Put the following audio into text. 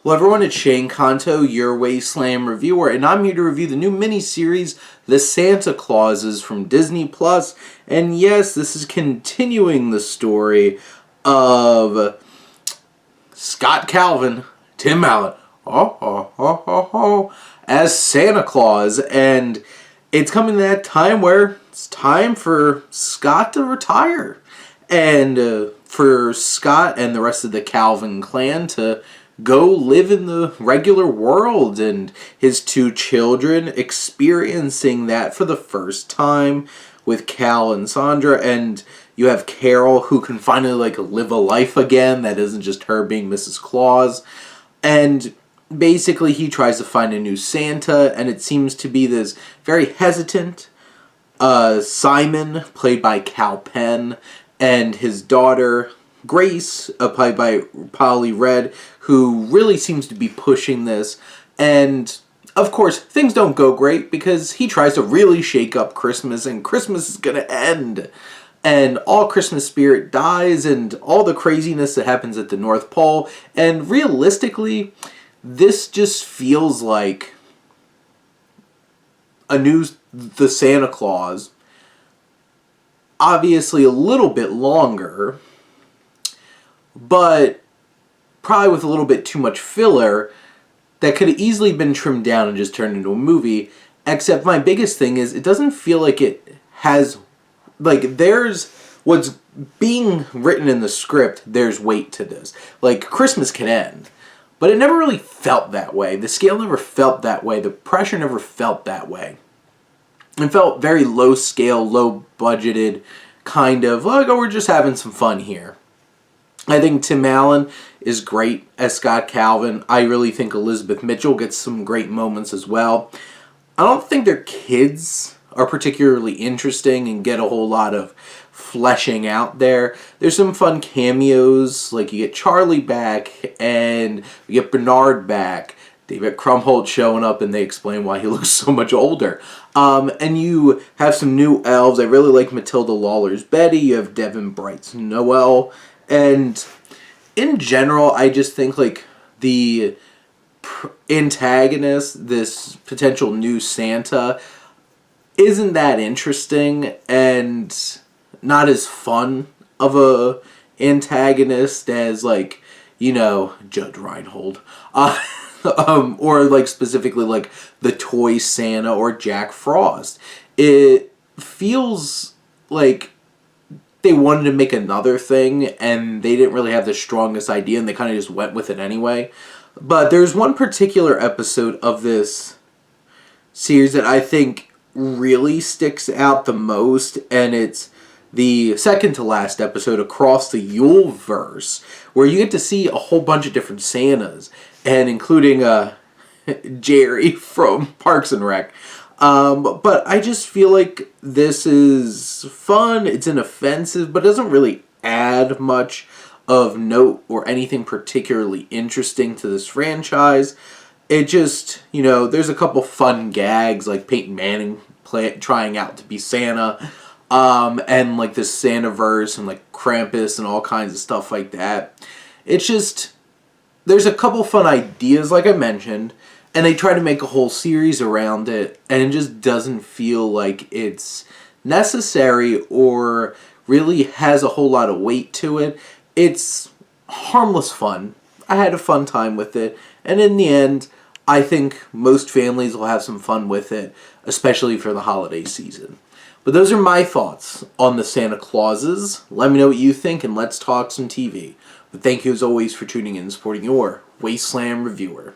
Hello everyone, it's Shane Kanto, your Wasteland reviewer, and I'm here to review the new miniseries, The Santa Clauses from Disney+. And yes, this is continuing the story of Scott Calvin, Tim Allen, as Santa Claus, and it's coming to that time where it's time for Scott to retire, and for Scott and the rest of the Calvin clan to go live in the regular world, and his two children experiencing that for the first time with Cal and Sandra. And you have Carol, who can finally live a life again that isn't just her being Mrs. Claus. And basically he tries to find a new Santa, and it seems to be this very hesitant Simon, played by Cal Penn, and his daughter Grace, played by Polly Red, who really seems to be pushing this. And of course things don't go great because he tries to really shake up Christmas, and Christmas is gonna end, and all Christmas spirit dies, and all the craziness that happens at the North Pole. And realistically, this just feels like the Santa Claus, obviously a little bit longer, but probably with a little bit too much filler that could have easily been trimmed down and just turned into a movie. Except my biggest thing is it doesn't feel like it has, there's what's being written in the script, there's weight to this. Christmas can end, but it never really felt that way. The scale never felt that way. The pressure never felt that way. It felt very low scale, low budgeted, kind of oh, we're just having some fun here. I think Tim Allen is great as Scott Calvin. I really think Elizabeth Mitchell gets some great moments as well. I don't think their kids are particularly interesting and get a whole lot of fleshing out there. There's some fun cameos, you get Charlie back, and you get Bernard back. David Krumholtz showing up, and they explain why he looks so much older. And you have some new elves. I really like Matilda Lawler's Betty. You have Devin Bright's Noel. And in general, I just think the antagonist, this potential new Santa, isn't that interesting and not as fun of a antagonist as Judge Reinhold, or specifically the Toy Santa or Jack Frost. It feels like they wanted to make another thing, and they didn't really have the strongest idea, and they kind of just went with it anyway. But there's one particular episode of this series that I think really sticks out the most, and it's the second to last episode, Across the Yuleverse, where you get to see a whole bunch of different Santas, and including Jerry from Parks and Rec. But I just feel like this is fun, it's inoffensive, but it doesn't really add much of note or anything particularly interesting to this franchise. It just, there's a couple fun gags, like Peyton Manning trying out to be Santa, and this Santaverse, and Krampus and all kinds of stuff like that. It's just, there's a couple fun ideas, like I mentioned, and they try to make a whole series around it, and it just doesn't feel like it's necessary or really has a whole lot of weight to it. It's harmless fun. I had a fun time with it, and in the end, I think most families will have some fun with it, especially for the holiday season. But those are my thoughts on the Santa Clauses. Let me know what you think, and let's talk some TV. But thank you as always for tuning in and supporting your Wasteland reviewer.